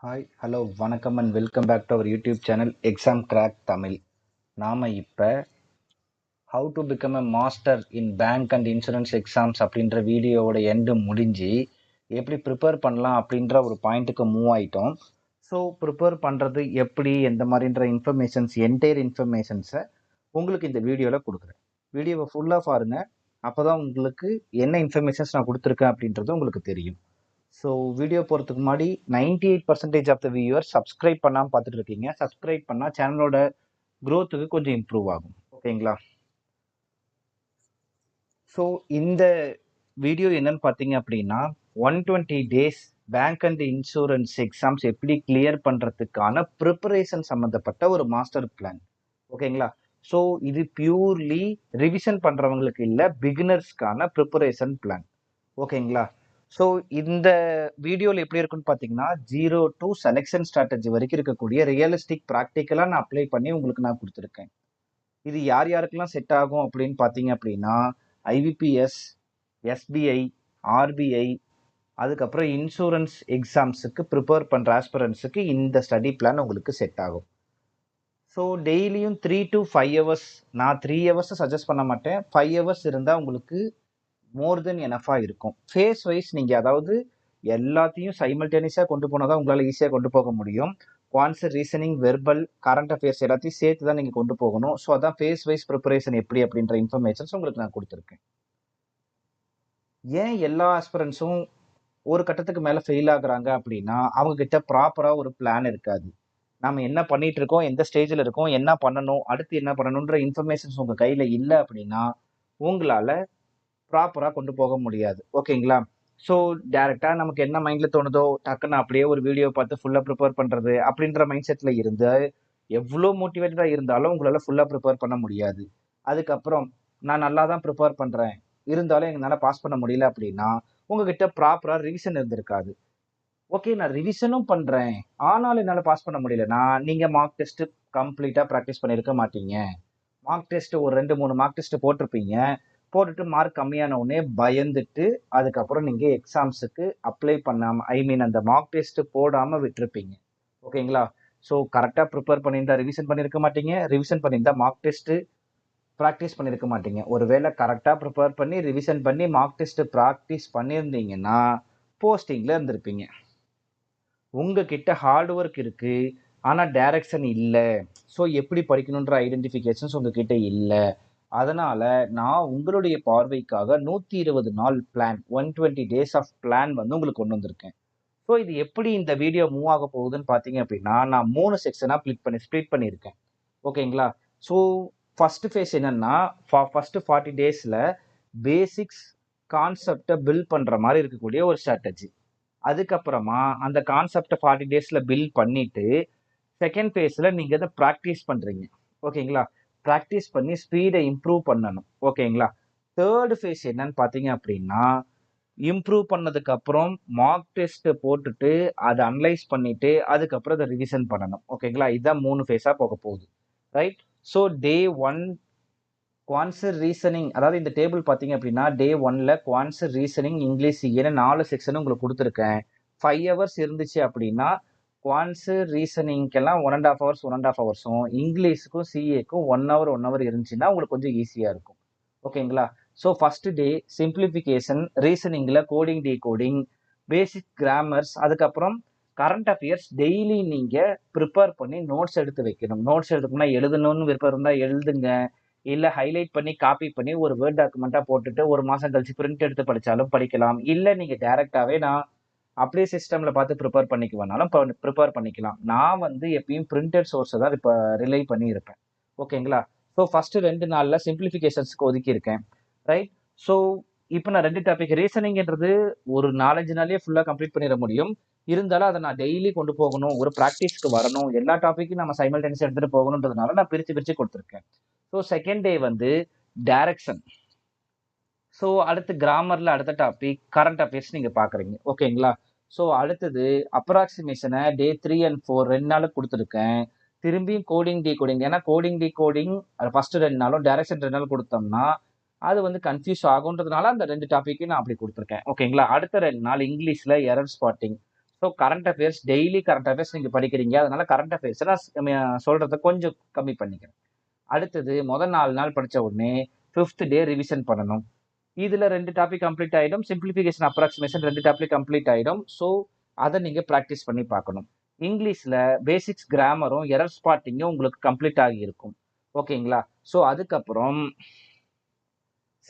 Hi hello வணக்கம் and welcome back to our YouTube channel exam crack Tamil. நாம் இப்போ how to become a master in bank and insurance exams அப்படின்ற வீடியோவோட end முடிஞ்சு எப்படி prepare பண்ணலாம் அப்படின்ற ஒரு பாயிண்ட்டுக்கு மூவ் ஆயிட்டோம். ஸோ ப்ரிப்பேர் பண்ணுறது எப்படி எந்த மாதிரின்ற இன்ஃபர்மேஷன்ஸ் என்டையர் இன்ஃபர்மேஷன்ஸை உங்களுக்கு இந்த வீடியோவில் கொடுக்குறேன். வீடியோவை ஃபுல்லாக பாருங்கள், அப்போ தான் உங்களுக்கு என்ன இன்ஃபர்மேஷன்ஸ் நான் கொடுத்துருக்கேன் அப்படின்றது உங்களுக்கு தெரியும். ஸோ வீடியோ போகிறதுக்கு முன்னாடி 98% ஆஃப் த வியூவர்ஸ் சப்ஸ்கிரைப் பண்ணாமல் பார்த்துட்டு இருக்கீங்க. சப்ஸ்கிரைப் பண்ணால் சேனலோட க்ரோத்துக்கு கொஞ்சம் இம்ப்ரூவ் ஆகும். ஓகேங்களா? ஸோ இந்த வீடியோ என்னன்னு பார்த்தீங்க அப்படின்னா 120 days bank and insurance exams எப்படி கிளியர் பண்ணுறதுக்கான ப்ரிப்பரேஷன் சம்மந்தப்பட்ட ஒரு மாஸ்டர் பிளான். ஓகேங்களா? ஸோ இது பியூர்லி ரிவிஷன் பண்ணுறவங்களுக்கு இல்லை, பிகினர்ஸ்க்கான ப்ரிப்பரேஷன் பிளான். ஓகேங்களா? ஸோ இந்த வீடியோவில் எப்படி இருக்குன்னு பார்த்தீங்கன்னா 0 to செலெக்ஷன் ஸ்ட்ராட்டஜி வரைக்கும் இருக்கக்கூடிய ரியலிஸ்டிக் ப்ராக்டிக்கலாக நான் அப்ளை பண்ணி உங்களுக்கு நான் கொடுத்துருக்கேன். இது யார் யாருக்கெல்லாம் செட் ஆகும் அப்படின்னு பார்த்தீங்க அப்படின்னா ஐபிபிஎஸ், எஸ்பிஐ, ஆர்பிஐ, அதுக்கப்புறம் இன்சூரன்ஸ் எக்ஸாம்ஸுக்கு ப்ரிப்பேர் பண்ணுற ஆஸ்பிரன்ஸுக்கு இந்த ஸ்டடி பிளான் உங்களுக்கு செட் ஆகும். ஸோ டெய்லியும் 3 to 5 ஹவர்ஸ், நான் 3 ஹவர்ஸை சஜஸ்ட் பண்ண மாட்டேன், 5 ஹவர்ஸ் இருந்தால் உங்களுக்கு மோர் தென் எனஃபாக இருக்கும். ஃபேஸ் வைஸ் நீங்கள் அதாவது எல்லாத்தையும் சைமல்டேனியஸாக கொண்டு போனால் தான் உங்களால் ஈஸியாக கொண்டு போக முடியும். குவான்சர், ரீசனிங், வெர்பல், கரண்ட் அஃபேர்ஸ் எல்லாத்தையும் சேர்த்து தான் நீங்கள் கொண்டு போகணும். ஸோ அதான் ஃபேஸ் வைஸ் ப்ரிப்பரேஷன் எப்படி அப்படின்ற இன்ஃபர்மேஷன்ஸ் உங்களுக்கு நான் கொடுத்துருக்கேன். ஏன் எல்லா ஆஸ்பிரன்ஸும் ஒரு கட்டத்துக்கு மேலே ஃபெயில் ஆகுறாங்க அப்படின்னா அவங்க கிட்ட ப்ராப்பராக ஒரு பிளான் இருக்காது. நம்ம என்ன பண்ணிட்டு இருக்கோம், எந்த ஸ்டேஜில் இருக்கோம், என்ன பண்ணணும், அடுத்து என்ன பண்ணணுன்ற இன்ஃபர்மேஷன்ஸ் உங்கள் கையில் இல்லை அப்படின்னா உங்களால் ப்ராப்பராக கொண்டு போக முடியாது. ஓகேங்களா? ஸோ டேரெக்டாக நமக்கு என்ன மைண்டில் தோணுதோ டக்குன்னு அப்படியே ஒரு வீடியோ பார்த்து ஃபுல்லாக ப்ரிப்பேர் பண்ணுறது அப்படின்ற மைண்ட் செட்டில் இருந்து எவ்வளோ மோட்டிவேட்டடாக இருந்தாலும் உங்களால் ஃபுல்லாக ப்ரிப்பேர் பண்ண முடியாது. அதுக்கப்புறம் நான் நல்லா தான் ப்ரிப்பேர் பண்ணுறேன், இருந்தாலும் எங்களால் பாஸ் பண்ண முடியல அப்படின்னா உங்ககிட்ட ப்ராப்பராக ரிவிஷன் இருந்திருக்காது. ஓகே, நான் ரிவிஷனும் பண்ணுறேன் ஆனாலும் என்னால் பாஸ் பண்ண முடியலன்னா நீங்கள் மார்க் டெஸ்ட்டு கம்ப்ளீட்டாக ப்ராக்டிஸ் பண்ணியிருக்க மாட்டீங்க. மார்க் டெஸ்ட் ஒரு 2-3 மார்க் டெஸ்ட் போட்டிருப்பீங்க, போட்டுட்டு மார்க் கம்மியான உடனே பயந்துட்டு அதுக்கப்புறம் நீங்கள் எக்ஸாம்ஸுக்கு அப்ளை பண்ணாமல் அந்த மார்க் டெஸ்ட் போடாமல் விட்டுருப்பீங்க. ஓகேங்களா? ஸோ கரெக்டாக ப்ரிப்பேர் பண்ணியிருந்தா ரிவிஷன் பண்ணியிருக்க மாட்டீங்க, ரிவிஷன் பண்ணியிருந்தா மார்க் டெஸ்ட்டு ப்ராக்டிஸ் பண்ணியிருக்க மாட்டீங்க. ஒருவேளை கரெக்டாக ப்ரிப்பேர் பண்ணி ரிவிஷன் பண்ணி மார்க் டெஸ்ட்டு ப்ராக்டிஸ் பண்ணியிருந்தீங்கன்னா போஸ்டிங்கில் இருந்திருப்பீங்க. உங்ககிட்ட ஹார்ட் ஒர்க் இருக்கு, ஆனால் டைரக்ஷன் இல்லை. ஸோ எப்படி படிக்கணுன்ற ஐடென்டிஃபிகேஷன்ஸ் உங்ககிட்ட இல்லை. அதனால நான் உங்களுடைய பார்வைக்காக 120 நாள் பிளான், 120 டேஸ் ஆஃப் பிளான் வந்து உங்களுக்கு கொண்டு வந்திருக்கேன். ஸோ இது எப்படி இந்த வீடியோ மூவ் ஆக போகுதுன்னு பார்த்தீங்க அப்படின்னா நான் 3 செக்ஷனாக ஸ்ப்ளிட் பண்ணியிருக்கேன். ஓகேங்களா? ஸோ ஃபர்ஸ்ட் ஃபேஸ் என்னன்னா ஃபர்ஸ்ட் 40 டேஸில் பேசிக்ஸ் கான்செப்டை பில்ட் பண்ணுற மாதிரி இருக்கக்கூடிய ஒரு ஸ்ட்ராட்டஜி. அதுக்கப்புறமா அந்த கான்செப்டை 40 டேஸில் பில்ட் பண்ணிட்டு செகண்ட் ஃபேஸில் நீங்கள் அதை ப்ராக்டிஸ் பண்ணுறீங்க. ஓகேங்களா? ப்ராக்டிஸ் பண்ணி ஸ்பீடை இம்ப்ரூவ் பண்ணணும். ஓகேங்களா? தேர்ட் ஃபேஸ் என்னன்னு பார்த்தீங்க அப்படின்னா இம்ப்ரூவ் பண்ணதுக்கு அப்புறம் மார்க் டெஸ்ட் போட்டுட்டு அதை அனலைஸ் பண்ணிட்டு அதுக்கப்புறம் அதை ரிவிஷன் பண்ணணும். ஓகேங்களா? இதுதான் 3 ஃபேஸாக போக போகுது. ரைட்? ஸோ டே 1 குவான்சர் ரீசனிங், அதாவது இந்த டேபிள் பார்த்தீங்க அப்படின்னா டே 1ல் குவான்சர் ரீசனிங் இங்கிலீஷ் ஏன்னா 4 செக்ஷனும் உங்களுக்கு கொடுத்துருக்கேன். 5 ஹவர்ஸ் இருந்துச்சு அப்படின்னா குவான்சர் ரீசனிங்கெல்லாம் 1.5 ஹவர்ஸ் 1.5 ஹவர்ஸும், இங்கிலீஷுக்கும் சிஏக்கும் 1 ஹவர் 1 ஹவர் இருந்துச்சுன்னா உங்களுக்கு கொஞ்சம் ஈஸியாக இருக்கும். ஓகேங்களா? ஸோ ஃபர்ஸ்ட் டே சிம்பிளிஃபிகேஷன், ரீசனிங்கில் கோடிங், டீகோடிங், பேசிக் கிராமர்ஸ், அதுக்கப்புறம் கரண்ட் அஃபேர்ஸ் டெய்லி நீங்கள் ப்ரிப்பேர் பண்ணி நோட்ஸ் எடுத்து வைக்கணும். நோட்ஸ் எடுத்துக்கணும்னா எழுதணும்னு விருப்பம் இருந்தால் எழுதுங்க, இல்லை ஹைலைட் பண்ணி காப்பி பண்ணி ஒரு வேர்ட் டாக்குமெண்ட்டாக போட்டுட்டு ஒரு மாதம் கழிச்சு பிரிண்ட் எடுத்து படித்தாலும் படிக்கலாம். இல்லை நீங்கள் டேரெக்டாகவே நான் அப்படியே சிஸ்டமில் பார்த்து ப்ரிப்பேர் பண்ணிக்குவேனாலும் ப்ரிப்பேர் பண்ணிக்கலாம். நான் வந்து எப்பயும் பிரிண்டட் சோர்ஸை தான் இப்போ ரிலை பண்ணி இருப்பேன். ஓகேங்களா? ஸோ ஃபஸ்ட்டு 2 நாளில் சிம்பிளிஃபிகேஷன்ஸ்க்கு ஒதுக்கியிருக்கேன். ரைட்? ஸோ இப்போ நான் 2 டாபிக் ரீசனிங்கிறது ஒரு 4-5 நாள்லேயே ஃபுல்லாக கம்ப்ளீட் பண்ணிட முடியும். இருந்தாலும் அதை நான் டெய்லி கொண்டு போகணும், ஒரு ப்ராக்டிஸ்க்கு வரணும், எல்லா டாப்பிக்கும் நம்ம சைமல்டேனியஸாக எடுத்துகிட்டு போகணுன்றதுனால நான் பிரித்து கொடுத்துருக்கேன். ஸோ செகண்ட் டே வந்து டைரக்ஷன். ஸோ அடுத்து கிராமரில் அடுத்த டாபிக் கரண்ட் அஃபேர்ஸ் நீங்கள் பார்க்குறீங்க. ஓகேங்களா? ஸோ அடுத்தது அப்ராக்சிமேஷனை டே 3 and 4 2 நாளுக்கு கொடுத்துருக்கேன். திரும்பியும் கோடிங், டீகோடிங், ஏன்னா கோடிங், டீகோடிங் அது ஃபஸ்ட்டு 2 நாளும் டைரக்ஷன் 2 நாள் கொடுத்தோம்னா அது வந்து கன்ஃபியூஸ் ஆகுன்றதுனால அந்த 2 டாப்பிக்கையும் நான் அப்படி கொடுத்துருக்கேன். ஓகேங்களா? அடுத்த 2 நாள் இங்கிலீஷில் error spotting. So current affairs daily current affairs நீங்கள் படிக்கிறீங்க, அதனால கரண்ட் அஃபேர்ஸ் நான் சொல்கிறத கொஞ்சம் கம்மி பண்ணிக்கிறேன். அடுத்தது முதல் 4 நாள் படிச்ச உடனே 5th டே ரிவிஷன் பண்ணணும். இதுல 2 டாபிக் கம்ப்ளீட் ஆயிடும். சிம்பிளிஃபிகேஷன், அப்ராக்ஸிமேஷன் 2 டாபிக் கம்ப்ளீட் ஆயிடும். ஸோ அத நீங்க பிராக்டிஸ் பண்ணி பார்க்கணும். இங்கிலீஷ்ல பேசிக்ஸ், கிராமரும், எரர் ஸ்பாட்டிங்கும் உங்களுக்கு கம்ப்ளீட் ஆகி இருக்கும். ஓகேங்களா? ஸோ அதுக்கப்புறம்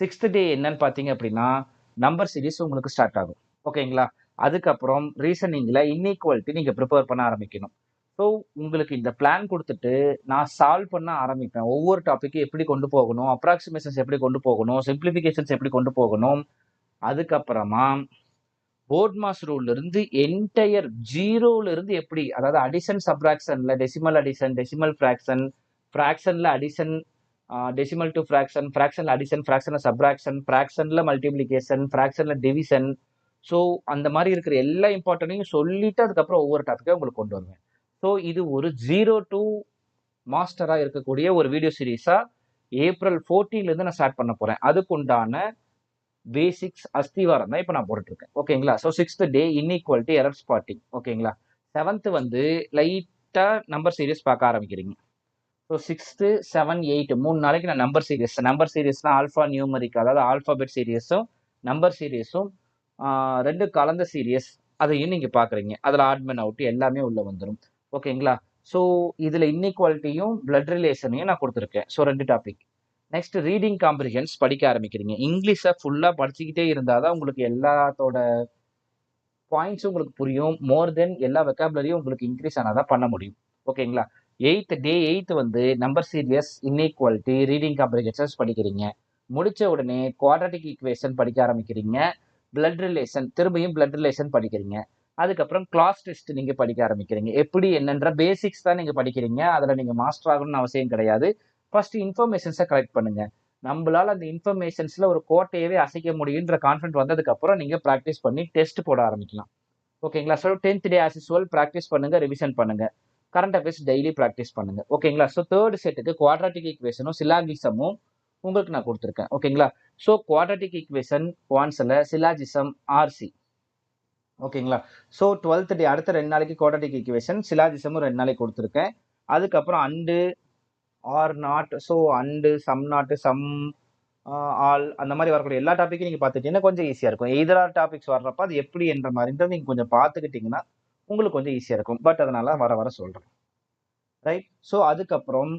6th டே என்னன்னு பார்த்தீங்க அப்படின்னா, நம்பர் சீரிஸ் உங்களுக்கு ஸ்டார்ட் ஆகும். ஓகேங்களா? அதுக்கப்புறம் ரீசனிங்ல இன்ஈக்குவாலிட்டி நீங்க ப்ரிப்பேர் பண்ண ஆரம்பிக்கணும். ஸோ உங்களுக்கு இந்த பிளான் குடுத்துட்டு, நான் சால்வ் பண்ண ஆரம்பிப்பேன். ஒவ்வொரு டாபிக்கும் எப்படி கொண்டு போகணும், அப்ராக்ஸிமேஷன்ஸ் எப்படி கொண்டு போகணும், சிம்பிளிஃபிகேஷன்ஸ் எப்படி கொண்டு போகணும். அதுக்கப்புறமா போர்ட் மாஸ் ரூல்ல இருந்து என்டையர் ஜீரோல இருந்து எப்படி, அதாவது அடிஷன், சப்ராக்ஷன்ல டெசிமல் அடிஷன், டெசிமல் ஃபிராக்ஷன், ஃபிராக்ஷன்ல அடிஷன், டெசிமல் டு ஃபிராக்ஷன், ஃபிராக்ஷன்ல அடிஷன், ஃபிராக்ஷன்ல சப்ராக்ஷன், ஃபிராக்ஷன்ல மல்டிப்ளிகேஷன், ஃபிராக்ஷன்ல டிவிஷன். ஸோ அந்த மாதிரி இருக்கிற எல்லா இம்பார்ட்டன்ட்டையும் சொல்லிட்டு அதுக்கப்புறம் ஒவ்வொரு டாபிக்கா உங்களுக்கு கொண்டு வருவேன். ஸோ இது ஒரு 0 to மாஸ்டரா இருக்கக்கூடிய ஒரு வீடியோ சீரிஸா ஏப்ரல் 14ல இருந்து நான் ஸ்டார்ட் பண்ண போறேன். அதுக்குண்டான பேசிக்ஸ் அஸ்திவாரம் தான் இப்போ நான் போட்டுட்டு இருக்கேன். ஓகேங்களா? ஸோ 6th டே இன்இக்வாலிட்டி, எரர் ஸ்பாட்டிங். ஓகேங்களா? 7th வந்து லைட்டா நம்பர் சீரிஸ் பார்க்க ஆரம்பிக்கிறீங்க. ஸோ 6th, 7, 8 3 நாளைக்கு நான் நம்பர் சீரிஸ்னா ஆல்ஃபா நியூமரிக், அதாவது ஆல்பாபெட் சீரியஸும் நம்பர் சீரியஸும் 2 கலந்த சீரியஸ், அதையும் நீங்க பாக்குறீங்க. அதுல ஆட்மன் அவுட் எல்லாமே உள்ள வந்துடும். ஓகேங்களா? ஸோ இதுல இன்இக்வாலிட்டியும் பிளட் ரிலேஷனையும் நான் கொடுத்துருக்கேன். So 2 topic. நெக்ஸ்ட் ரீடிங் காம்ப்ரிஹென்ஸ் படிக்க ஆரம்பிக்கிறீங்க. இங்கிலீஷை ஃபுல்லா படிச்சுக்கிட்டே இருந்தாதான் உங்களுக்கு எல்லாத்தோட பாயிண்ட்ஸும் உங்களுக்கு புரியும். மோர் தென் எல்லா வெக்காபுலரியும் உங்களுக்கு இன்க்ரீஸ் ஆனாதான் பண்ண முடியும். ஓகேங்களா? 8th வந்து number serious, inequality, reading comprehensions படிக்கிறீங்க. முடிச்ச உடனே குவாட்ரட்டிக் ஈக்குவேஷன் படிக்க ஆரம்பிக்கிறீங்க. பிளட் ரிலேஷன், திரும்பியும் பிளட் ரிலேஷன் படிக்கிறீங்க. அதுக்கப்புறம் கிளாஸ் டெஸ்ட் நீங்க படிக்க ஆரம்பிக்கிறீங்க. எப்படி என்னன்ற பேசிக்ஸ் தான் நீங்க படிக்கிறீங்க. அதுல நீங்க மாஸ்டர் ஆகணும்னு அவசியம் கிடையாது. ஃபர்ஸ்ட் இன்ஃபர்மேஷன்ஸை கலெக்ட் பண்ணுங்க. நம்மளால அந்த இன்ஃபர்மேஷன்ஸ்ல ஒரு கோட்டையவே அசைக்க முடியுன்ற கான்ஃபிடன்ட் வந்ததுக்கு அப்புறம் நீங்க பிராக்டிஸ் பண்ணி டெஸ்ட் போட ஆரம்பிக்கலாம். ஓகேங்களா? So 10th day as usual practice பண்ணுங்க, ரிவிஷன் பண்ணுங்க. கரண்ட் அஃபேர்ஸ் டெய்லி பிராக்டிஸ் பண்ணுங்க. ஓகேங்களா? ஸோ 3rd செட்டுக்கு குவாட்ராட்டிக் ஈக்குவேஷனும் சிலாகிசமும் உங்களுக்கு நான் கொடுத்துருக்கேன். ஓகேங்களா? ஸோ குவாட்ராட்டிக் ஈக்குவேஷன் ஒன்ஸ்ல, சிலாஜிசம் ஆர்சி. ஓகேங்களா? ஸோ 12th டே அடுத்த 2 நாளைக்கு குவாட்ராட்டிக் ஈக்குவேஷன், சிலாஜிசமும் 2 நாளைக்கு கொடுத்துருக்கேன். அதுக்கப்புறம் and, or not, so and, some not, some, all, அந்த மாதிரி வரக்கூடிய எல்லா டாப்பிக்கும் நீங்க பார்த்துட்டீங்கன்னா கொஞ்சம் ஈஸியா இருக்கும். எய்தர் ஆர் டாபிக்ஸ் வர்றப்ப அது எப்படி என்ற மாதிரின்றது நீங்க கொஞ்சம் பார்த்துக்கிட்டீங்கன்னா உங்களுக்கு கொஞ்சம் ஈஸியா இருக்கும். பட் அதனால வர வர சொல்றேன். ரைட்? ஸோ அதுக்கப்புறம்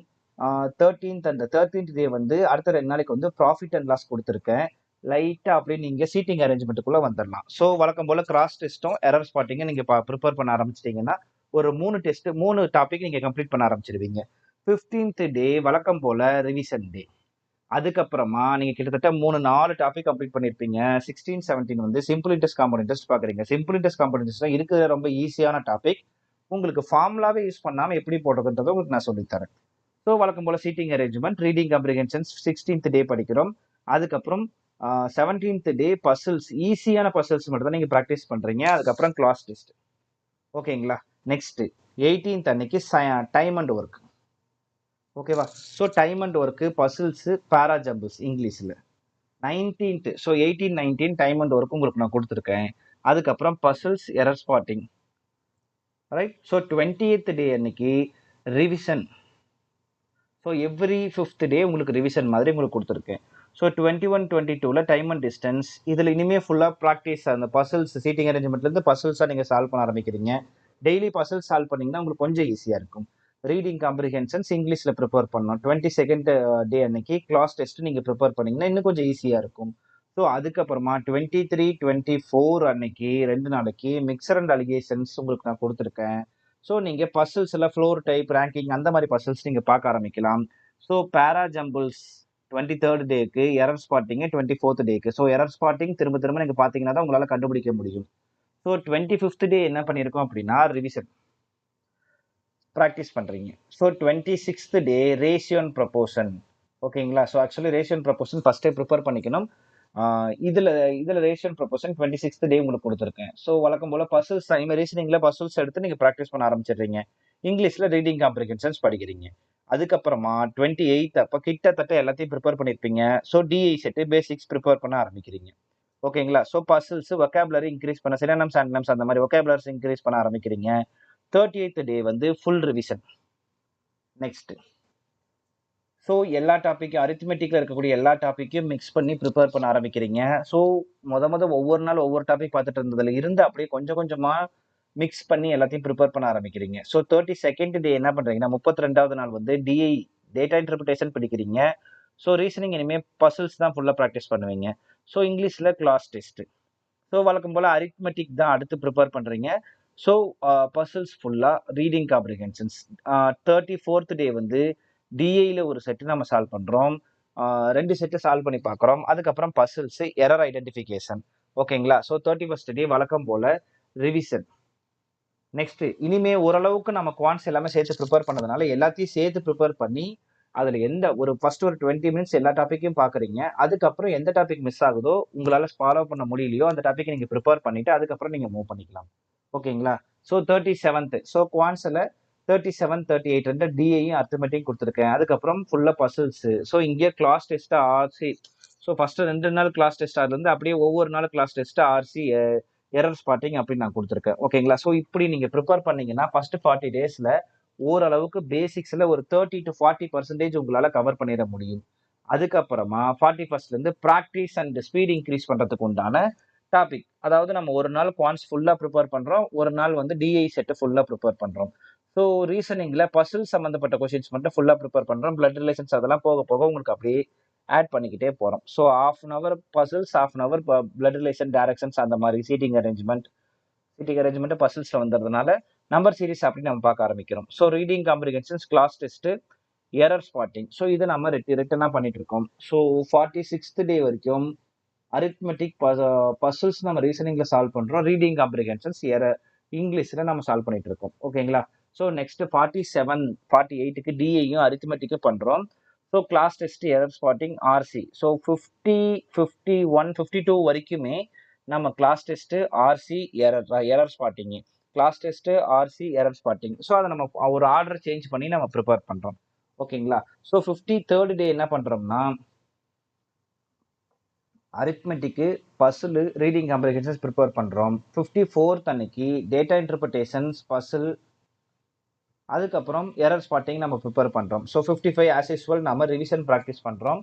13th டே வந்து அடுத்த 2 நாளைக்கு வந்து ப்ராஃபிட் அண்ட் லாஸ் கொடுத்துருக்கேன். லைட்டா அப்படியே நீங்க சீட்டிங் அரேஞ்ச்மெண்ட்டுக்குள்ள வந்துடலாம். ஸோ வழக்கம் போல கிராஸ் டெஸ்ட்டும் எரர் ஸ்பாட்டிங்கும் நீங்க ப்ரிப்பேர் பண்ண ஆரம்பிச்சிட்டீங்கன்னா ஒரு 3 டாபிக் நீங்க கம்ப்ளீட் பண்ண ஆரம்பிச்சிருவீங்க. 15th டே வழக்கம் போல ரிவிஷன் டே. அதுக்கப்புறமா நீங்க கிட்டத்தட்ட 4 டாபிக் கம்ப்ளீட் பண்ணிருப்பீங்க. 16, 17 வந்து சிம்பிள் இன்ட்ரெஸ்ட், காம்பவுண்ட் இன்ட்ரெஸ்ட் பாக்குறீங்க. சிம்பிள் இன்ட்ரெஸ்ட், காம்பவுண்ட் இன்ட்ரெஸ்ட் இருக்கிற ரொம்ப ஈஸியான டாபிக். உங்களுக்கு ஃபார்முலாவே யூஸ் பண்ணாம எப்படி போடுறதுன்றதை உங்களுக்கு நான் சொல்லித்தரேன். ஸோ வழக்கம் போல seating arrangement, reading comprehensions 16th டே படிக்கிறோம். அதுக்கப்புறம் 17th டே பசில்ஸ், ஈஸியான பசில்ஸ் மட்டும் தான் நீங்க ப்ராக்டிஸ் பண்றீங்க. அதுக்கப்புறம் கிளாஸ் டெஸ்ட். ஓகேங்களா? நெக்ஸ்ட் 18th அன்னைக்கு டைம் அண்ட் ஒர்க். ஓகேவா? So time and work, puzzles, பேரா ஜம்பிள்ஸ் இங்கிலீஷ்ல. 19th, so 18, 19 time and work உங்களுக்கு நான் கொடுத்துருக்கேன். அதுக்கப்புறம் puzzles, error spotting. Right? So 20th டே அன்னைக்கு ரிவிஷன். ஸோ எவ்ரி 5th டே உங்களுக்கு ரிவிஷன் மாதிரி உங்களுக்கு கொடுத்துருக்கேன். ஸோ 21, 22ல டைம் அண்ட் டிஸ்டன்ஸ். இதில் இனிமேல் ஃபுல்லாக ப்ராக்டிஸ், அந்த பசில்ஸ் சீட்டிங் அரேஞ்ச்மெண்ட்லேருந்து பசில்ஸாக நீங்கள் சால்வ் பண்ண ஆரம்பிக்கிறீங்க. டெய்லி பசில்ஸ் சால்வ் பண்ணீங்கன்னா உங்களுக்கு கொஞ்சம் ஈஸியாக இருக்கும். ரீடிங் காம்ப்ரிஹென்ஷன்ஸ் இங்கிலீஷில் ப்ரிப்பேர் பண்ணணும். 22nd டே அன்னைக்கு கிளாஸ் டெஸ்ட் நீங்கள் ப்ரிப்பேர் பண்ணீங்கன்னா இன்னும் கொஞ்சம் ஈஸியாக இருக்கும். ஸோ அதுக்கப்புறமா 23, 24 அன்னைக்கு 2 நாளைக்கு மிக்சர் அண்ட் அலிகேஷன்ஸ் உங்களுக்கு நான் கொடுத்துருக்கேன். ஸோ நீங்க பசில்ஸ்ல ஃப்ளோர் டைப், ரேங்கிங் அந்த மாதிரி பசில்ஸ் நீங்க பார்க்க ஆரம்பிக்கலாம். ஸோ பேரா ஜம்பிள்ஸ் 23rd டேக்கு, எரர் ஸ்பாட்டிங் 24th டேக்கு. ஸோ எரர் ஸ்பாட்டிங் திரும்ப திரும்ப நீங்க பாத்தீங்கன்னா தான் உங்களால கண்டுபிடிக்க முடியும். ஸோ 25th டே என்ன பண்ணியிருக்கோம் அப்படின்னா ரிவிஷன் ப்ராக்டிஸ் பண்றீங்க. So 26th day ratio and proportion. ஓகேங்களா? So actually ratio and proportion ஃபர்ஸ்டே ப்ரிப்பேர் பண்ணிக்கணும். இதுல ரேஷியோ அண்ட் ப்ரொபோர்ஷன் 26th டே உங்களுக்கு கொடுத்துருக்கேன். ஸோ வழக்கம் போல பசில்ஸ், ரீசனிங்ல பசில்ஸ் எடுத்து நீங்க ப்ராக்டிஸ் பண்ண ஆரம்பிச்சிடுறீங்க. இங்கிலீஷ்ல ரீடிங் காம்ப்ரிஹென்ஷன்ஸ் படிக்கிறீங்க. அதுக்கப்புறமா 28th அப்ப கிட்டத்தட்ட எல்லாத்தையும் ப்ரிப்பேர் பண்ணிருப்பீங்க. So DI set basics prepare பண்ண ஆரம்பிக்கிறீங்க. ஓகேங்களா? ஸோ பசில்ஸ், வொக்காபுலரி இன்க்ரீஸ் பண்ண சினோனிம்ஸ், ஆன்டோனிம்ஸ் அந்த மாதிரி வொக்காபுலரிஸ் இன்க்ரீஸ் பண்ண ஆரம்பிக்கிறீங்க. 30th டே வந்து ஃபுல் ரிவிஷன். நெக்ஸ்ட். ஸோ எல்லா டாபிக்கும் அரித்மெட்டிக்ல இருக்கக்கூடிய எல்லா டாபிக்கையும் மிக்ஸ் பண்ணி ப்ரிப்பேர் பண்ண ஆரம்பிக்கிறீங்க. ஸோ ஒவ்வொரு நாள் ஒவ்வொரு டாபிக் பார்த்துட்டு இருந்ததுல இருந்து அப்படியே கொஞ்சம் கொஞ்சமா மிக்ஸ் பண்ணி எல்லாத்தையும் ப்ரிப்பேர் பண்ண ஆரம்பிக்கிறீங்க. ஸோ 32nd டே என்ன பண்றீங்கன்னா 32வது நாள் வந்து டிஐ டேட்டா இன்டர்பிரிட்டேஷன் படிக்கிறீங்க. ஸோ ரீசனிங் இனிமே பசில்ஸ் தான் ஃபுல்லா ப்ராக்டிஸ் பண்ணுவீங்க. ஸோ இங்கிலீஷ்ல கிளாஸ் டெஸ்ட். ஸோ வழக்கம் போல அரித்மெட்டிக் தான் அடுத்து ப்ரிப்பேர் பண்றீங்க. ஸோ பசில்ஸ் ஃபுல்லா ரீடிங் காம்ப்ரிஹென்ஷன்ஸ். 34th டே வந்து டிஐல ஒரு செட்டு நம்ம சால்வ் பண்றோம். 2 செட்டு சால்வ் பண்ணி பார்க்குறோம். அதுக்கப்புறம் பசில்ஸ், எரர் ஐடென்டிஃபிகேஷன். ஓகேங்களா? ஸோ 31st டே வழக்கம் போல ரிவிஷன். நெக்ஸ்ட் இனிமே ஓரளவுக்கு நம்ம குவான்ஸ் எல்லாமே சேர்த்து ப்ரிப்பேர் பண்ணதுனால எல்லாத்தையும் சேர்த்து ப்ரிப்பேர் பண்ணி அதுல எந்த ஒரு ஃபர்ஸ்ட் ஒரு 20 மினிட்ஸ் எல்லா டாபிக்கையும் பாக்குறீங்க. அதுக்கப்புறம் எந்த டாபிக் மிஸ் ஆகுதோ உங்களால ஃபாலோ பண்ண முடியலையோ அந்த டாபிக் நீங்க ப்ரிப்பேர் பண்ணிட்டு அதுக்கப்புறம் நீங்க மூவ் பண்ணிக்கலாம். ஓகேங்களா? ஸோ 37th ஸோ குவான்ஸ்ல 37, 38 ரெண்டு டிஐயும் அர்த்தமெட்டிக் கொடுத்துருக்கேன். அதுக்கப்புறம் ஃபுல்லா பசில்ஸ். ஸோ இங்கே class test RC. So first 2 நாள் கிளாஸ் டெஸ்ட் அதுல இருந்து அப்படியே ஒவ்வொரு நாள் class test RC error spotting அப்படின்னு நான் கொடுத்துருக்கேன். ஓகேங்களா? ஸோ இப்படி நீங்க ப்ரிப்பேர் பண்ணீங்கன்னா ஃபர்ஸ்ட் 40 டேஸ்ல ஓரளவுக்கு பேசிக்ஸ்ல ஒரு 30 to 40% உங்களால கவர் பண்ணிட முடியும். அதுக்கப்புறமா 41st இருந்து ப்ராக்டிஸ் அண்ட் ஸ்பீட் இன்க்ரீஸ் பண்றதுக்கு உண்டான டாபிக். அதாவது நம்ம ஒரு நாள் குவான்ஸ் ஃபுல்லா ப்ரிப்பேர் பண்றோம், ஒரு நாள் வந்து டிஐ செட் ஃபுல்லா ப்ரிப்பேர் பண்றோம். ஸோ ரீசனிங்ல பசில் சம்பந்தப்பட்ட கொஸ்டின்ஸ் மட்டும் ஃபுல்லா ப்ரிப்பேர் பண்றோம். பிளட் ரிலேஷன்ஸ் அதெல்லாம் போக போக உங்களுக்கு அப்படியே ஆட் பண்ணிக்கிட்டே போறோம். So half an hour puzzles, half an hour blood relation, directions அந்த மாதிரி சீட்டிங் அரேஞ்ச்மெண்ட் பசில்ஸ்ல வந்ததுனால நம்பர் சீரிஸ் அப்படின்னு நம்ம பார்க்க ஆரம்பிக்கிறோம். So reading comprehensions, cloze test, error spotting. So இதை நம்ம ரிட்டனா பண்ணிட்டு இருக்கோம். ஸோ 46th டே வரைக்கும் அரித்மெட்டிக் பசில்ஸ் நம்ம ரீசனிங்ல சால்வ் பண்றோம். ரீடிங் காம்ப்ரிஹென்ஷன்ஸ் எரர் இங்கிலீஷ்ல நம்ம சால்வ் பண்ணிட்டு இருக்கோம். ஓகேங்களா? ஸோ நெக்ஸ்ட் 47, 48க்கு டிஐயும் அரித்மெட்டிக்கும் பண்றோம். So class test, error spotting, RC. So 50, 51, 52 வரைக்குமே நம்ம class test, RC, error spotting, class test, RC, error spotting. So அதை நம்ம ஒரு ஆர்டர் சேஞ்ச் பண்ணி நம்ம ப்ரிப்பேர் பண்றோம். ஓகேங்களா? ஸோ 53rd டே என்ன பண்றோம்னா அரித்மெட்டிக்கு, பசில், ரீடிங் காம்ப்ரிஹென்ஷன்ஸ் ப்ரிப்பேர் பண்றோம். 54th அன்னைக்கு டேட்டா இன்டர்பிரிட்டேஷன்ஸ், பசில், அதுக்கப்புறம் எரர் ஸ்பாட்டிங் நம்ம ப்ரிப்பேர் பண்றோம். ஸோ 55 ஆஸ் யூஸ்வல் நம்ம ரிவிஷன் ப்ராக்டிஸ் பண்றோம்.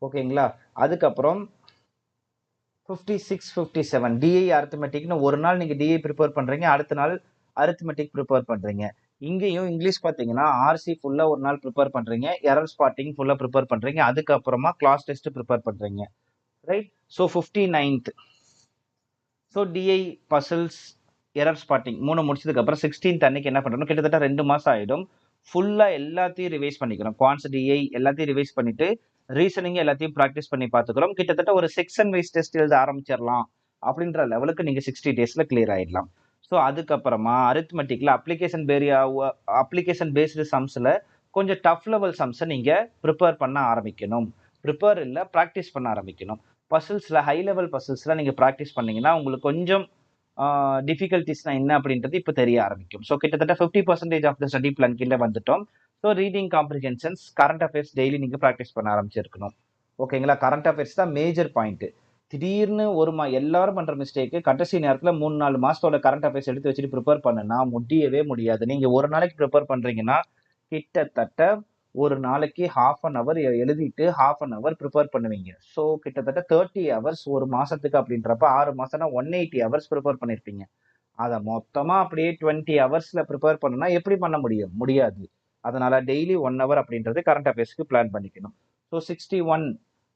ஓகேங்களா? அதுக்கப்புறம் 56, 57 டிஐ அரித்மெட்டிக்னு ஒரு நாள் நீங்க டிஐ ப்ரிப்பேர் பண்றீங்க, அடுத்த நாள் அரித்மெட்டிக் ப்ரிப்பேர் பண்றீங்க. இங்கேயும் இங்கிலீஷ் பாத்தீங்கன்னா ஆர்சி ஃபுல்லா ஒரு நாள் ப்ரிப்பேர் பண்றீங்க, எரர் ஸ்பாட்டிங் ஃபுல்லா ப்ரிப்பேர் பண்றீங்க, அதுக்கப்புறமா கிளாஸ் டெஸ்ட் ப்ரிப்பேர் பண்றீங்க. Right? So 59th so DI, puzzles, error spotting 3 முடிச்சதுக்கு அப்புறம் 16th அன்னைக்கு என்ன பண்றோம், கிட்டத்தட்ட 2 மாசம் ஆயிடும். ஃபுல்லா எல்லாத்தையும் ரிவைஸ் பண்ணிக்கிறோம். குவான்ஸ், டிஐ எல்லாத்தையும் ரிவைஸ் பண்ணிட்டு ரீசனிங் எல்லாத்தையும் ப்ராக்டிஸ் பண்ணி பார்த்துக்கிறோம். கிட்டத்தட்ட ஒரு செக்ஷன் வைஸ் டெஸ்ட் எழுத ஆரம்பிச்சிடலாம் அப்படின்ற லெவலுக்கு நீங்க 60 டேஸ்ல கிளியர் ஆயிடலாம். ஸோ அதுக்கப்புறமா அரித்மெட்டிக்ல அப்ளிகேஷன் பேஸ்டு சம்ஸ்ல கொஞ்சம் டஃப் லெவல் சம்ஸை நீங்க ப்ரிப்பேர் பண்ண ஆரம்பிக்கணும். ப்ரிப்பேர் இல்ல, ப்ராக்டிஸ் பண்ண ஆரம்பிக்கணும். பசில்ஸ்ல ஹை லெவல் பசில்ஸ்ல நீங்க ப்ராக்டிஸ் பண்ணீங்கன்னா உங்களுக்கு கொஞ்சம் டிஃபிகல்டிஸ்னா என்ன அப்படின்றது இப்போ தெரிய ஆரம்பிக்கும். ஸோ கிட்டத்தட்ட 50% ஆஃப் த ஸ்டடி பிளான் கீழே வந்துட்டோம். So reading comprehensions, current affairs daily நீங்க ப்ராக்டிஸ் பண்ண ஆரம்பிச்சிருக்கணும். ஓகேங்களா? கரண்ட் அஃபேர்ஸ் தான் மேஜர் பாயிண்ட். திடீர்னு எல்லாரும் பண்ற மிஸ்டேக் கடைசி நேரத்துல 3-4 மாசத்தோட கரண்ட் அஃபேர்ஸ் எடுத்து வச்சுட்டு ப்ரிப்பேர் பண்ணுனா முடியவே முடியாது. நீங்க ஒரு நாளைக்கு ப்ரிப்பேர் பண்றீங்கன்னா கிட்டத்தட்ட ஒரு நாளைக்கு half an hour எழுதிட்டு half an hour ப்ரிப்பேர் பண்ணுவீங்க. ஸோ கிட்டத்தட்ட 30 hours ஒரு மாசத்துக்கு அப்படின்றப்ப 6 மாசம்னா 180 hours ப்ரிப்பேர் பண்ணிருப்பீங்க. அதை மொத்தமா அப்படியே 20 ஹவர்ஸ்ல ப்ரிப்பேர் பண்ணனா எப்படி பண்ண முடியும்? முடியாது. அதனால டெய்லி 1 hour அப்படின்றது கரண்ட் அஃபேர்ஸ்க்கு பிளான் பண்ணிக்கணும். ஸோ 61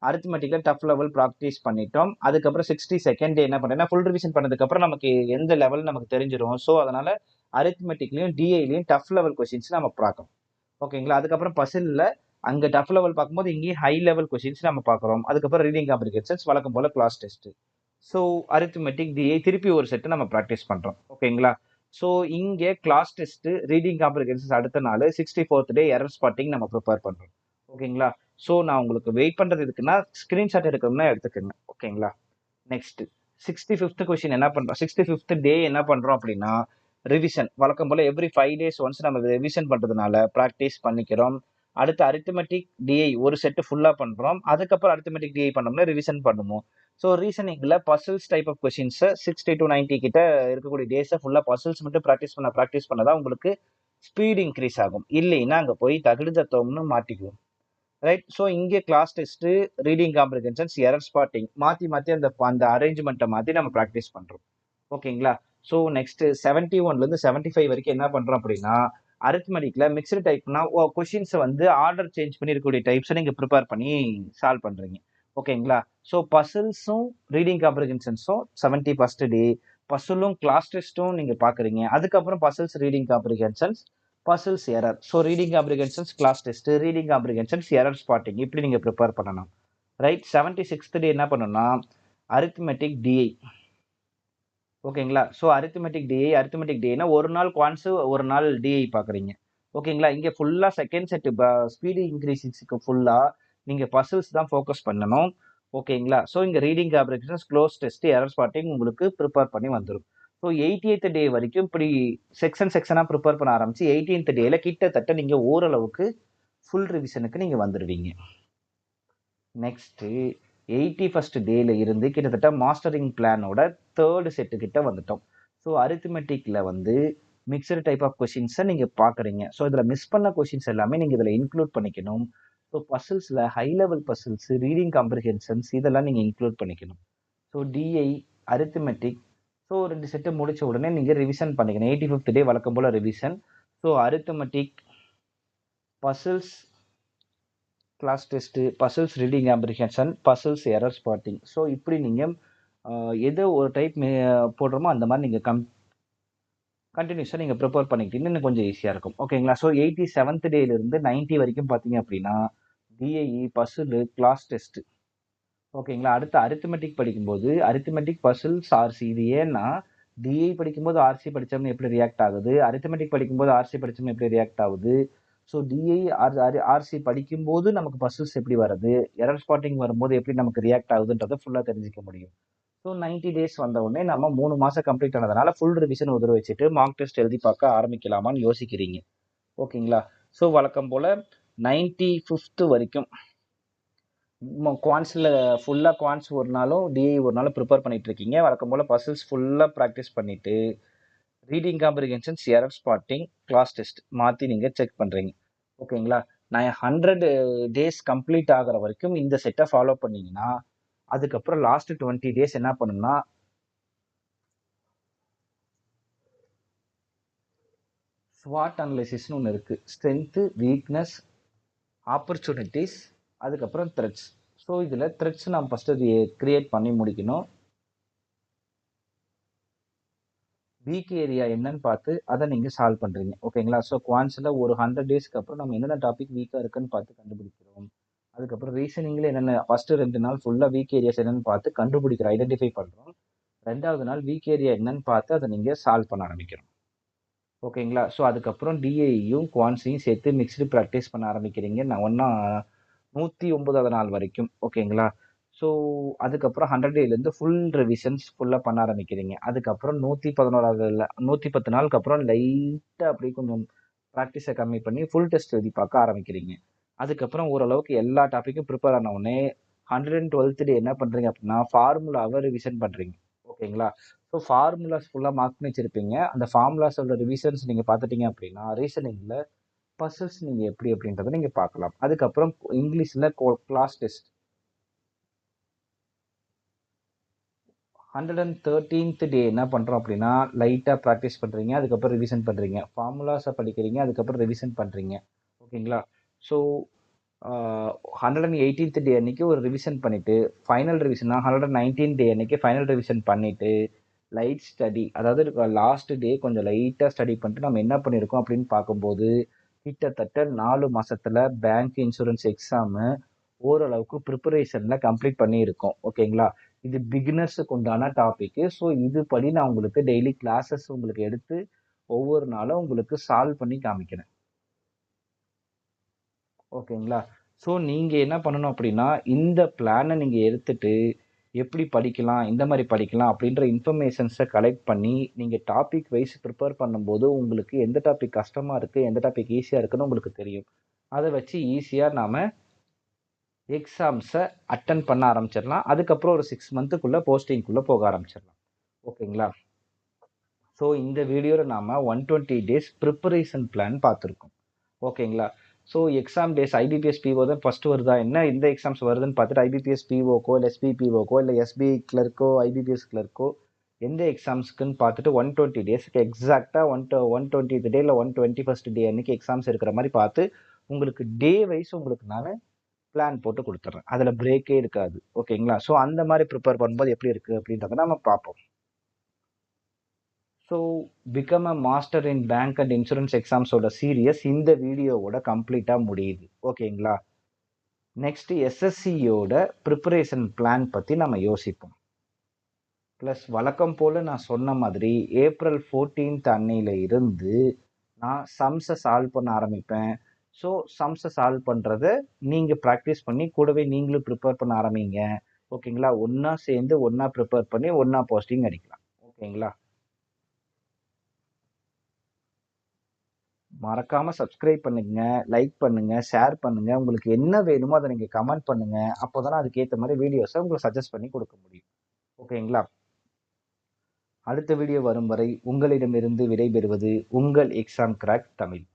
அரித்மெட்டிக்ல டஃப் லெவல் ப்ராக்டிஸ் பண்ணிட்டோம். அதுக்கப்புறம் 62nd என்ன பண்ணேன்னா ஃபுல் ரிவிஷன் பண்ணதுக்கு அப்புறம் நமக்கு எந்த லெவல் நமக்கு தெரிஞ்சிடும். ஸோ அதனால அரித்மெட்டிக்லயும் டிஐலையும் டஃப் லெவல் கொஸ்டின்ஸ் நம்ம பார்க்கணும். ஓகேங்களா? அதுக்கப்புறம் பசில்ல அங்க டஃப் லெவல் பார்க்கும்போது இங்கேயும் ஹை லெவல் கொஸ்டின்ஸ் நம்ம பார்க்குறோம். அதுக்கப்புறம் ரீடிங் காம்ப்ரிஹென்ஷன்ஸ் வழக்கம் போல class test. So arithmetic, DI திருப்பி ஒரு செட்டு நம்ம ப்ராக்டிஸ் பண்றோம். ஓகேங்களா? ஸோ இங்கே கிளாஸ் டெஸ்ட், ரீடிங் காம்ப்ரிஹென்ஷன்ஸ் அடுத்த நாள் 64th டே எரர் ஸ்பாட்டிங் நம்ம ப்ரிப்பேர் பண்றோம். ஓகேங்களா? ஸோ நான் உங்களுக்கு வெயிட் பண்றது இருக்குன்னா ஸ்கிரீன்ஷாட் எடுக்கணும்னா எடுத்துக்கோங்க. ஓகேங்களா? நெக்ஸ்ட் 65th கொஸ்டின் என்ன பண்றோம், 65th டே என்ன பண்றோம் அப்படின்னா ரிவிஷன். வழக்கம் போல எவ்ரி 5 days ஒன்ஸ் நம்ம ரிவிஷன் பண்றதுனால ப்ராக்டிஸ் பண்ணிக்கிறோம். அடுத்து அரித்மெட்டிக் டிஐ ஒரு செட்டு ஃபுல்லா பண்றோம். அதுக்கப்புறம் அரித்மெட்டிக் டிஐ பண்ணோம்னா ரிவிஷன் பண்ணுவோம். ஸோ ரீசனிங்ல puzzles type of questions 60 to 90 கிட்ட இருக்கக்கூடிய டேஸை ஃபுல்லா பசில்ஸ் மட்டும் ப்ராக்டிஸ் பண்ணதான் உங்களுக்கு ஸ்பீட் இன்க்ரீஸ் ஆகும். இல்லைன்னா அங்க போய் தகுடு தத்துவம்னு மாட்டிக்குவோம். ரைட். ஸோ இங்கே class test, reading comprehensions, error spotting மாத்தி மாத்தி அந்த அந்த அரேஞ்ச்மெண்ட்டை மாத்தி நம்ம ப்ராக்டிஸ் பண்றோம். ஓகேங்களா? ஸோ நெக்ஸ்ட் 71ல இருந்து 75 வரைக்கும் என்ன பண்றோம் அப்படின்னா அரித்மெட்டிக்ல மிக்சடு டைப்னா கொஸ்டின்ஸை வந்து ஆர்டர் சேஞ்ச் பண்ணி இருக்கக்கூடிய டைப்ஸை நீங்க ப்ரிப்பேர் பண்ணி சால்வ் பண்றீங்க. ஓகேங்களா? ஸோ பசில்ஸும் ரீடிங் காம்ப்ரிஹென்ஷன்ஸும் 70 ஃபர்ஸ்ட் டே, பசிலும் கிளாஸ் டெஸ்ட்டும் நீங்க பாக்குறீங்க. அதுக்கப்புறம் puzzles, reading comprehensions, puzzles, error. So reading comprehensions, cloze test, reading comprehensions, error spotting இப்படி நீங்க ப்ரிப்பேர் பண்ணணும். ரைட். 76th டே என்ன பண்ணணும்னா அரித்மெட்டிக் டிஐ. ஓகேங்களா? ஸோ அரித்மெட்டிக் டிஐனா ஒரு நாள் குவான்ஸ், ஒரு நாள் டிஐ பாக்குறீங்க. ஓகேங்களா? இங்க ஃபுல்லா செகண்ட் செட் ஸ்பீடு இன்க்ரீசிங்ஸ்க்கு ஃபுல்லா நீங்க பசில்ஸ் தான் ஃபோக்கஸ் பண்ணணும். ஓகேங்களா? ஸோ இங்க reading comprehensions, cloze test, error spotting உங்களுக்கு ப்ரிப்பேர் பண்ணி வந்துடும். ஸோ 80th டே வரைக்கும் இப்படி செக்ஷனா ப்ரிப்பேர் பண்ண ஆரம்பிச்சு 18th டேல கிட்டத்தட்ட நீங்க ஓரளவுக்கு ஃபுல் ரிவிஷனுக்கு நீங்க வந்துடுவீங்க. நெக்ஸ்ட் 81st டேல இருந்து கிட்டத்தட்ட மாஸ்டரிங் பிளானோட தேர்ட் செட்டு கிட்ட வந்துட்டோம். ஸோ அரித்மெட்டிக்ல வந்து மிக்சடு டைப் ஆஃப் கொஸ்டின்ஸை நீங்க பாக்குறீங்க. ஸோ இதுல மிஸ் பண்ண கொஸ்டின்ஸ் எல்லாமே நீங்க இதுல இன்க்ளூட் பண்ணிக்கணும். ஸோ பசில்ஸ்ல high level puzzles, reading comprehensions இதெல்லாம் நீங்க இன்க்ளூட் பண்ணிக்கணும். So DI, arithmetic, so 2 set முடிச்ச உடனே நீங்க ரிவிஷன் பண்ணிக்கணும். 85th டே வழக்கம் போல revision. So arithmetic, puzzles, class test, puzzles, reading comprehension, puzzles, error spotting. So இப்படி நீங்க எதோ ஒரு டைப் போடுறோமோ அந்த மாதிரி நீங்க கண்டினியூஸாக நீங்கள் ப்ரிப்பேர் பண்ணிக்கிட்டீங்கன்னா இன்னும் கொஞ்சம் ஈஸியாக இருக்கும். ஓகேங்களா? ஸோ 87th டேலேருந்து 90 வரைக்கும் பார்த்தீங்க அப்படின்னா டிஐஇ, பசில், கிளாஸ் டெஸ்ட். ஓகேங்களா? அடுத்து அரித்மெட்டிக் படிக்கும்போது அரித்மெட்டிக், பசில்ஸ், ஆர்சி. இது ஏன்னா டிஐ படிக்கும்போது ஆர்சி படித்தோம்னா எப்படி ரியாக்ட் ஆகுது, அரித்மெட்டிக் படிக்கும்போது ஆர்சி படித்தோம்னா எப்படி ரியாக்ட் ஆகுது, ஸோ டிஐ ஆர்சி படிக்கும்போது நமக்கு பசில்ஸ் எப்படி வருது, எரர் ஸ்பாட்டிங் வரும்போது எப்படி நமக்கு ரியாக்ட் ஆகுதுன்றதை ஃபுல்லாக தெரிஞ்சுக்க முடியும். ஸோ 90 டேஸ் வந்த உடனே நம்ம 3 மாசம் கம்ப்ளீட் ஆனதுனால ஃபுல் ரிவிஷன் உதற வச்சுட்டு மார்க் டெஸ்ட் எழுதி பார்க்க ஆரம்பிக்கலாமான்னு யோசிக்கிறீங்க. ஓகேங்களா? ஸோ வழக்கம் போல 95th வரைக்கும் குவான்ஸ்ல ஃபுல்லா குவான்ஸ் ஒரு நாளும் டிஐ ஒரு நாளும் ப்ரிப்பேர் பண்ணிட்டு இருக்கீங்க. வழக்கம் போல பசில்ஸ் ஃபுல்லா ப்ராக்டிஸ் பண்ணிட்டு reading comprehensions, error spotting, class test மாத்தி நீங்க செக் பண்றீங்க. ஓகேங்களா? நான் 100 டேஸ் கம்ப்ளீட் ஆகுற வரைக்கும் இந்த செட்டை ஃபாலோ பண்ணீங்கன்னா அதுக்கப்புறம் லாஸ்ட் 20 டேஸ் என்ன பண்ணும்னா ஸ்வாட் அனலைசிஸ்னு ஒன்று இருக்கு. ஸ்ட்ரென்த்து, வீக்னஸ், ஆப்பர்ச்சுனிட்டிஸ், அதுக்கப்புறம் த்ரெட்ஸ். ஸோ இதில் த்ரெட்ஸ் நாம் ஃபஸ்ட்டு அது கிரியேட் பண்ணி முடிக்கணும். வீக் ஏரியா என்னன்னு பார்த்து அதை நீங்கள் சால்வ் பண்ணுறீங்க. ஓகேங்களா? ஸோ குவான்ஸில் ஒரு 100 டேஸ்க்கு அப்புறம் நம்ம என்னென்ன டாபிக் வீக்காக இருக்குன்னு பார்த்து கண்டுபிடிக்கிறோம். அதுக்கப்புறம் ரீசனிங்கில் என்னென்ன ஃபஸ்ட்டு 2 நாள் ஃபுல்லாக வீக் ஏரியாஸ் என்னன்னு பார்த்து கண்டுபிடிக்கிறோம், ஐடென்டிஃபை பண்ணுறோம். 2வது நாள் வீக் ஏரியா என்னன்னு பார்த்து அதை நீங்கள் சால்வ் பண்ண ஆரம்பிக்கிறோம். ஓகேங்களா? ஸோ அதுக்கப்புறம் டிஐயும் குவான்ஸையும் சேர்த்து மிக்ஸ்டு ப்ராக்டிஸ் பண்ண ஆரம்பிக்கிறீங்க. நான் ஒன்றா 109வது நாள் வரைக்கும். ஓகேங்களா? ஸோ அதுக்கப்புறம் 100 டேலேருந்து ஃபுல் ரிவிஷன்ஸ் ஃபுல்லாக பண்ண ஆரம்பிக்கிறீங்க. அதுக்கப்புறம் 111வது 110 நாளுக்கு அப்புறம் லைட்டாக அப்படியே கொஞ்சம் ப்ராக்டிஸை கம்மி பண்ணி ஃபுல் டெஸ்ட் எழுதி பார்க்க ஆரம்பிக்கிறீங்க. அதுக்கப்புறம் ஓரளவுக்கு எல்லா டாப்பிக்கும் ப்ரிப்பேர் ஆன உடனே 112th டே என்ன பண்ணுறீங்க அப்படின்னா ஃபார்முலாவை ரிவிஷன் பண்ணுறீங்க. ஓகேங்களா? ஸோ ஃபார்முலாஸ் ஃபுல்லாக மார்க் பண்ணி வச்சிருப்பீங்க. அந்த ஃபார்முலாஸோட ரிவிஷன்ஸ் நீங்கள் பார்த்துட்டீங்க அப்படின்னா ரீசனிங்கில் பசில்ஸ் நீங்கள் எப்படி அப்படின்றத நீங்கள் பார்க்கலாம். அதுக்கப்புறம் இங்கிலீஷில் கிளாஸ் டெஸ்ட் 113th டே என்ன பண்ணுறோம் அப்படின்னா லைட்டாக ப்ராக்டிஸ் பண்ணுறீங்க. அதுக்கப்புறம் ரிவிஷன் பண்ணுறீங்க. ஃபார்முலாஸை படிக்கிறீங்க. அதுக்கப்புறம் ரிவிஷன் பண்ணுறீங்க. ஓகேங்களா? ஸோ 118th டே அன்னைக்கு ஒரு ரிவிஷன் பண்ணிட்டு ஃபைனல் ரிவிஷனா 119th டே அன்னைக்கு ஃபைனல் ரிவிஷன் பண்ணிட்டு லைட் ஸ்டடி, அதாவது லாஸ்ட் டே கொஞ்சம் லைட்டாக ஸ்டடி பண்ணிட்டு நம்ம என்ன பண்ணியிருக்கோம் அப்படின்னு பார்க்கும்போது கிட்டத்தட்ட 4 மாசத்துல பேங்க் இன்சூரன்ஸ் எக்ஸாமு ஓரளவுக்கு ப்ரிப்பரேஷன்ல கம்ப்ளீட் பண்ணியிருக்கோம். ஓகேங்களா? இது பிகினர்ஸுக்கு உண்டான டாபிக். ஸோ இது படி நான் உங்களுக்கு டெய்லி கிளாஸஸ் உங்களுக்கு எடுத்து ஒவ்வொரு நாளும் உங்களுக்கு சால்வ் பண்ணி காமிக்கிறேன். ஓகேங்களா? ஸோ நீங்க என்ன பண்ணணும் அப்படின்னா இந்த பிளானை நீங்க எடுத்துட்டு எப்படி படிக்கலாம், இந்த மாதிரி படிக்கலாம் அப்படின்ற இன்ஃபர்மேஷன்ஸை கலெக்ட் பண்ணி நீங்க டாபிக் வைஸ் ப்ரிப்பேர் பண்ணும்போது உங்களுக்கு எந்த டாபிக் கஷ்டமா இருக்கு, எந்த டாபிக் ஈஸியா இருக்குன்னு உங்களுக்கு தெரியும். அதை வச்சு ஈஸியாக நாம் எக்ஸாம்ஸை அட்டன் பண்ண ஆரம்பிச்சிடலாம். அதுக்கப்புறம் ஒரு 6 மந்த்துக்குள்ளே போஸ்டிங்குள்ளே போக ஆரம்பிச்சிடலாம். ஓகேங்களா? ஸோ இந்த வீடியோவில் நாம் 120 டேஸ் ப்ரிப்பரேஷன் பிளான் பார்த்துருக்கோம். ஓகேங்களா? So exam days IBPS PO தான் ஃபஸ்ட்டு வருதா, என்ன எந்த எக்ஸாம்ஸ் வருதுன்னு பார்த்துட்டு ஐபிபிஎஸ் பிஓக்கோ இல்லை எஸ்பிபிஓக்கோ இல்லை எஸ்பிஐ கிளர்க்கோ ஐபிபிஎஸ் கிளர்க்கோ எந்த எக்ஸாம்ஸ்க்குன்னு பார்த்துட்டு 120 டேஸ்க்கு எக்ஸாக்டாக 120th டே இல்லை 121st டே அன்னைக்கு எக்ஸாம்ஸ் இருக்கிற மாதிரி பார்த்து உங்களுக்கு டே வைஸ் உங்களுக்கு நான் பிளான் போட்டு கொடுத்துட்றேன். அதில் பிரேக்கே இருக்காது. ஓகேங்களா? ஸோ அந்த மாதிரி ப்ரிப்பேர் பண்ணும்போது எப்படி இருக்குது அப்படின்றத நம்ம பார்ப்போம். So become a master in bank and insurance எக்ஸாம்ஸோட சீரியஸ் இந்த வீடியோவோட கம்ப்ளீட்டாக முடியுது. ஓகேங்களா? நெக்ஸ்ட் எஸ்எஸ்சியோட ப்ரிப்பரேஷன் பிளான் பற்றி நம்ம யோசிப்போம். ப்ளஸ் வழக்கம் போல் நான் சொன்ன மாதிரி ஏப்ரல் 14th அன்னையில இருந்து நான் சம்ஸை சால்வ் பண்ண ஆரம்பிப்பேன். ஸோ சம்ஸை சால்வ் பண்ணுறத நீங்கள் ப்ராக்டிஸ் பண்ணி கூடவே நீங்களும் ப்ரிப்பேர் பண்ண ஆரம்பிங்க. ஓகேங்களா? ஒன்றா சேர்ந்து ஒன்றா ப்ரிப்பேர் பண்ணி ஒன்றா போஸ்டிங் அடிக்கலாம். ஓகேங்களா? மறக்காமல் சப்ஸ்கிரைப் பண்ணுங்க, லைக் பண்ணுங்க, ஷேர் பண்ணுங்க. உங்களுக்கு என்ன வேணுமோ அதை நீங்கள் கமெண்ட் பண்ணுங்க. அப்போ தானே அதுக்கேற்ற மாதிரி வீடியோஸை உங்களுக்கு சஜஸ்ட் பண்ணி கொடுக்க முடியும். ஓகேங்களா? அடுத்த வீடியோ வரும் வரை உங்களிடமிருந்து விடைபெறுவது உங்கள் எக்ஸாம் கிராக் தமிழ்.